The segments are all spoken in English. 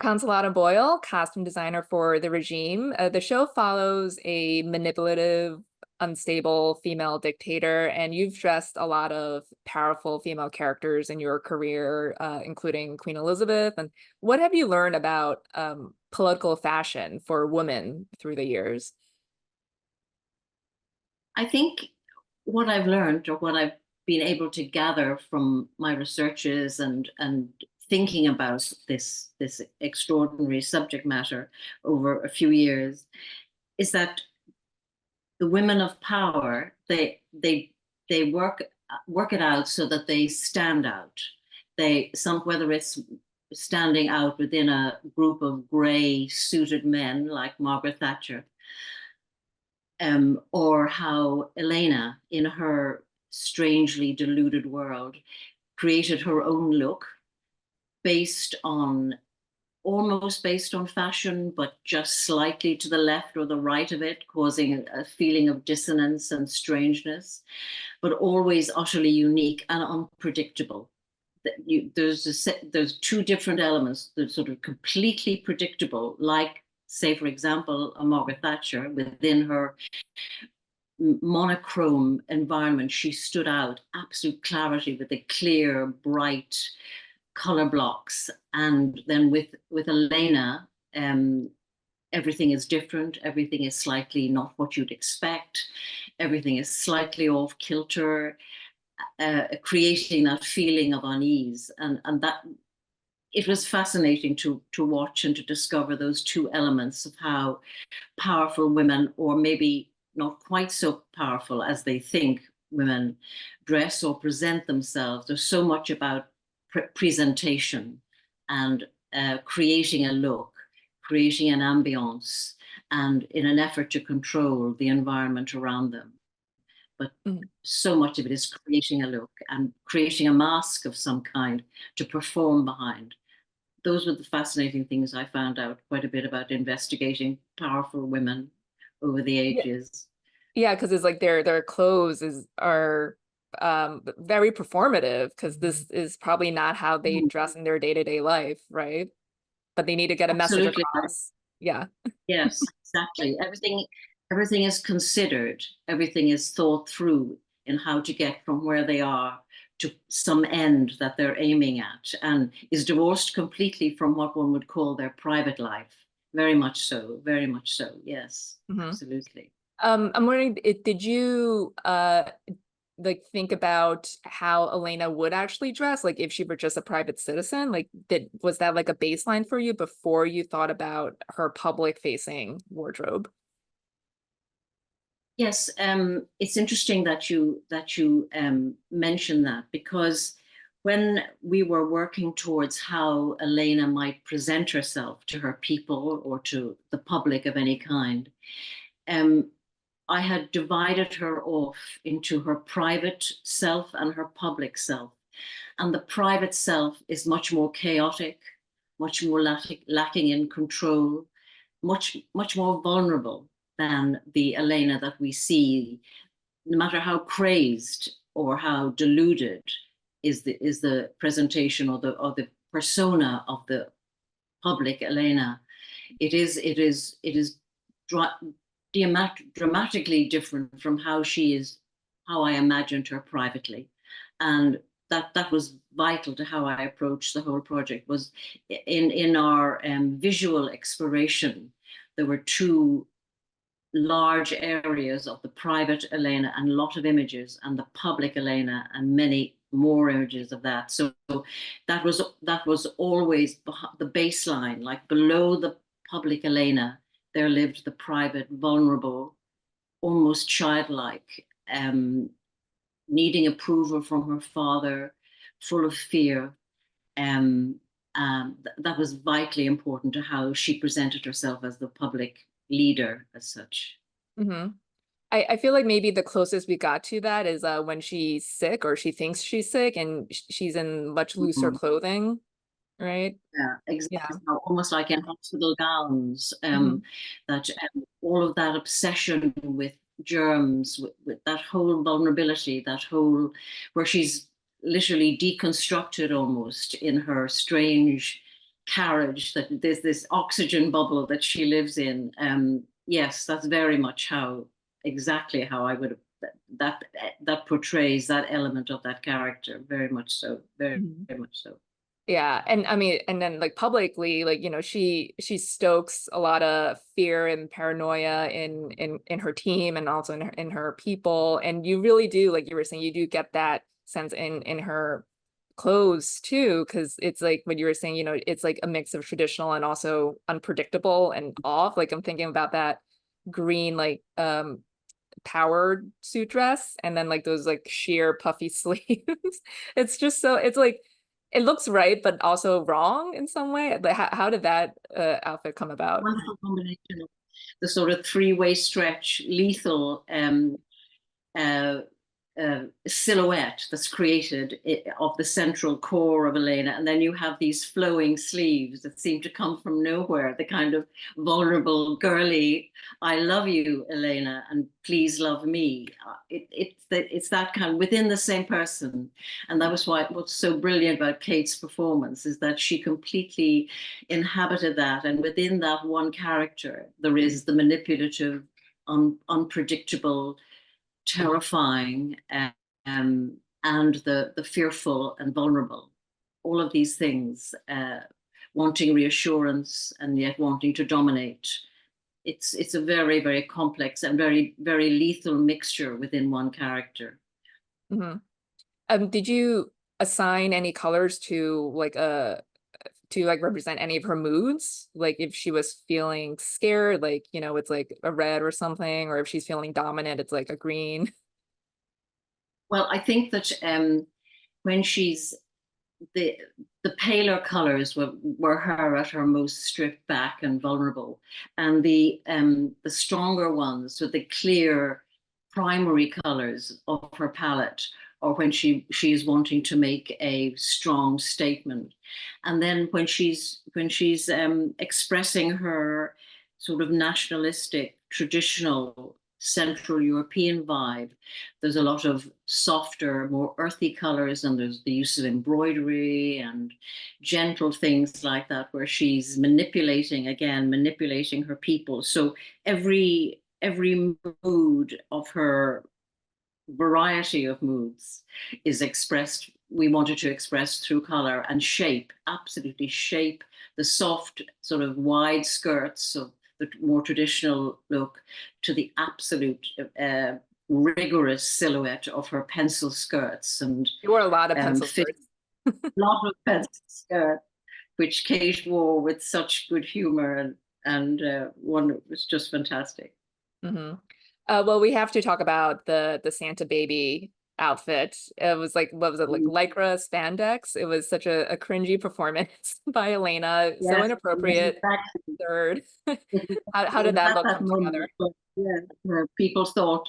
Consolata Boyle, costume designer for The Regime. The show follows a manipulative, unstable female dictator, and you've dressed a lot of powerful female characters in your career, including Queen Elizabeth. And what have you learned about political fashion for women through the years? I think what I've learned or what I've been able to gather from my researches and thinking about this extraordinary subject matter over a few years is that the women of power they work it out so that they stand out. Whether it's standing out within a group of grey suited men like Margaret Thatcher, or how Elena, in her strangely deluded world, created her own look based on almost based on fashion, but just slightly to the left or the right of it, causing a feeling of dissonance and strangeness, but always utterly unique and unpredictable. There's two different elements that are sort of completely predictable, like, say, for example, a Margaret Thatcher within her monochrome environment. She stood out, absolute clarity with the clear, bright color blocks. And then with Elena, everything is different. Everything is slightly not what you'd expect. Everything is slightly off kilter, creating that feeling of unease. And that it was fascinating to watch and to discover those two elements of how powerful women, or maybe not quite so powerful as they think women, dress or present themselves. There's so much about presentation and creating a look, creating an ambience, and in an effort to control the environment around them. But so much of it is creating a look and creating a mask of some kind to perform behind. Those were the fascinating things I found out quite a bit about investigating powerful women over the ages. Yeah, because it's like their clothes are very performative, because this is probably not how they dress in their day-to-day life, right? But they need to get a message Absolutely. across. Yeah. Yes, exactly. Everything is considered, everything is thought through in how to get from where they are to some end that they're aiming at, and is divorced completely from what one would call their private life. Very much so, very much so. Yes, absolutely. I'm wondering, did you like think about how Elena would actually dress, like if she were just a private citizen? Like, was that like a baseline for you before you thought about her public facing wardrobe? Yes, it's interesting that you mention that, because when we were working towards how Elena might present herself to her people or to the public of any kind, um, I had divided her off into her private self and her public self. And the private self is much more chaotic, much more lacking in control, much more vulnerable than the Elena that we see, no matter how crazed or how deluded is the presentation or the persona of the public Elena. It is dramatically different from how I imagined her privately. And that was vital to how I approached the whole project. Was in our visual exploration, there were two large areas of the private Elena and a lot of images, and the public Elena and many more images of that. So that was always the baseline. Like, below the public Elena, there lived the private, vulnerable, almost childlike, needing approval from her father, full of fear. Um, that was vitally important to how she presented herself as the public leader as such. hmm I feel like maybe the closest we got to that is when she's sick, or she thinks she's sick, and she's in much looser Mhm. clothing, right? Yeah, Yeah. exactly. Almost like in hospital gowns. hmm That all of that obsession with germs, with that whole vulnerability, that whole where she's literally deconstructed almost in her strange carriage, that there's this oxygen bubble that she lives in. Yes, that's very much exactly how I would that that portrays that element of that character, very much so, very, Mhm. very much so. Yeah, and I mean, and then like publicly, like, she stokes a lot of fear and paranoia in her team and also in her people. And you really do, like you were saying, you do get that sense in her clothes too, because it's like what you were saying, it's like a mix of traditional and also unpredictable and off. Like I'm thinking about that green like powered suit dress and then like those like sheer puffy sleeves. It's just so it's like it looks right but also wrong in some way. Like how did that outfit come about? Wonderful combination of the sort of three-way stretch, lethal uh, silhouette that's created of the central core of Elena. And then you have these flowing sleeves that seem to come from nowhere, the kind of vulnerable, girly, I love you, Elena, and please love me. It's that kind within the same person. And that was what's so brilliant about Kate's performance is that she completely inhabited that. And within that one character, there is the manipulative, unpredictable, terrifying, and the fearful and vulnerable. All of these things, wanting reassurance and yet wanting to dominate. It's a very, very complex and very, very lethal mixture within one character. Mhm. Did you assign any colors to like represent any of her moods? Like if she was feeling scared, like, it's like a red or something, or if she's feeling dominant, it's like a green. Well, I think that when she's the the paler colors were her at her most stripped back and vulnerable, and the stronger ones with the clear primary colors of her palette, or when she is wanting to make a strong statement, and then when she's expressing her sort of nationalistic, traditional Central European vibe, there's a lot of softer, more earthy colors, and there's the use of embroidery and gentle things like that, where she's manipulating her people. So every mood of her variety of moods is expressed. We wanted to express through color and shape, absolutely shape the soft, sort of wide skirts of the more traditional look to the absolute rigorous silhouette of her pencil skirts and You wore a lot of pencil fit skirts. a lot of pencil skirts, which Kate wore with such good humor, and one it was just fantastic. Hmm. Well, we have to talk about the Santa baby outfit. It was like, what was it, like Mm. lycra spandex? It was such a cringy performance by Elena, so Yes, yes, inappropriate. exactly. Third, It was, how it did was that at look that come together? moment, but yeah, where people thought,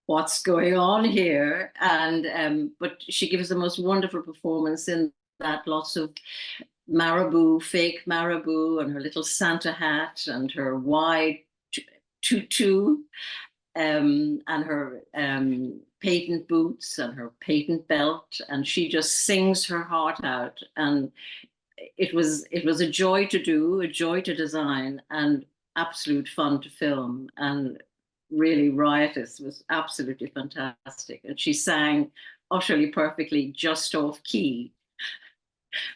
"What's going on here?" And but she gives the most wonderful performance in that. Lots of marabou, fake marabou, and her little Santa hat, and her wide tutu, and her patent boots, and her patent belt, and she just sings her heart out. And it was a joy to do, a joy to design, and absolute fun to film, and really riotous. It was absolutely fantastic, and she sang utterly perfectly, just off key,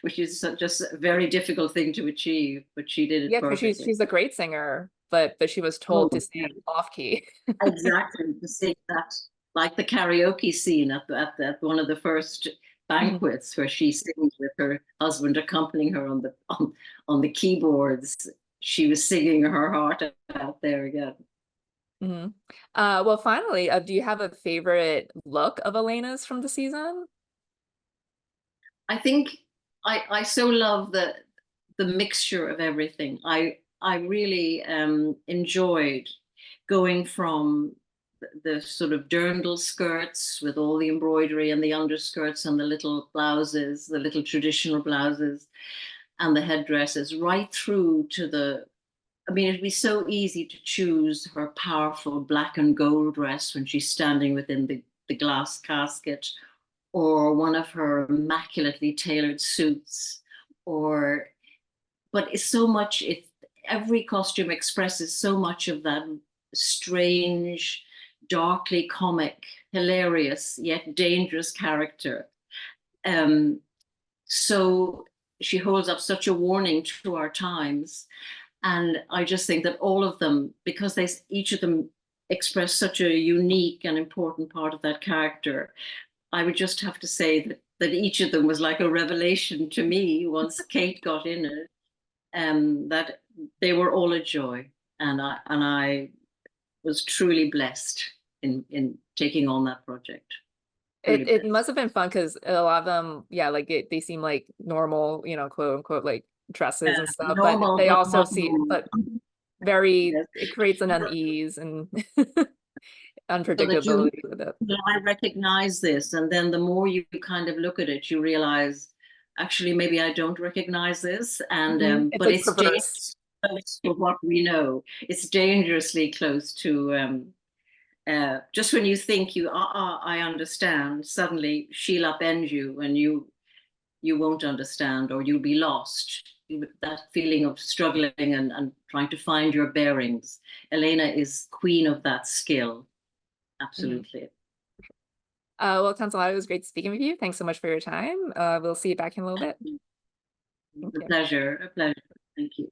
which is just a very difficult thing to achieve, but she did it Yeah, because perfectly. she's a great singer, but she was Oh told to yeah, sing off key. exactly. To sing that, like the karaoke scene at one of the first Mhm, banquets, where she sings with her husband accompanying her on the keyboards. She was singing her heart out there again. mhm. Well, finally, do you have a favorite look of Elena's from the season? I think I so love the mixture of everything. I really enjoyed going from the sort of dirndl skirts with all the embroidery and the underskirts and the little blouses, the little traditional blouses and the headdresses, right through to the. I mean, it'd be so easy to choose her powerful black and gold dress when she's standing within the glass casket, or one of her immaculately tailored suits, or but it's so much, every costume expresses so much of that strange, darkly comic, hilarious, yet dangerous character. Um, so she holds up such a warning to our times. And I just think that all of them, because they each of them express such a unique and important part of that character, I would just have to say that each of them was like a revelation to me once Kate got in it. That they were all a joy, and I was truly blessed in taking on that project. Truly It blessed. must have been fun because a lot of them, yeah, like they seem like normal, quote unquote, like dresses and stuff, but Normal, they but also not see, normal. but very, Yes. it creates an unease and So that you, unpredictability with it. well, I recognize this, and then the more you kind of look at it, you realize actually maybe I don't recognize this, and It's but like it's perverse. dangerous close to what we know. It's dangerously close to just when you think I understand, suddenly she'll upend you, and you won't understand, or you'll be lost. That feeling of struggling and trying to find your bearings. Elena is queen of that skill. Mhm. Absolutely. Well, Consolata, it was great speaking with you. Thanks so much for your time. We'll see you back in a little bit. Thank A you. pleasure. A pleasure. Thank you.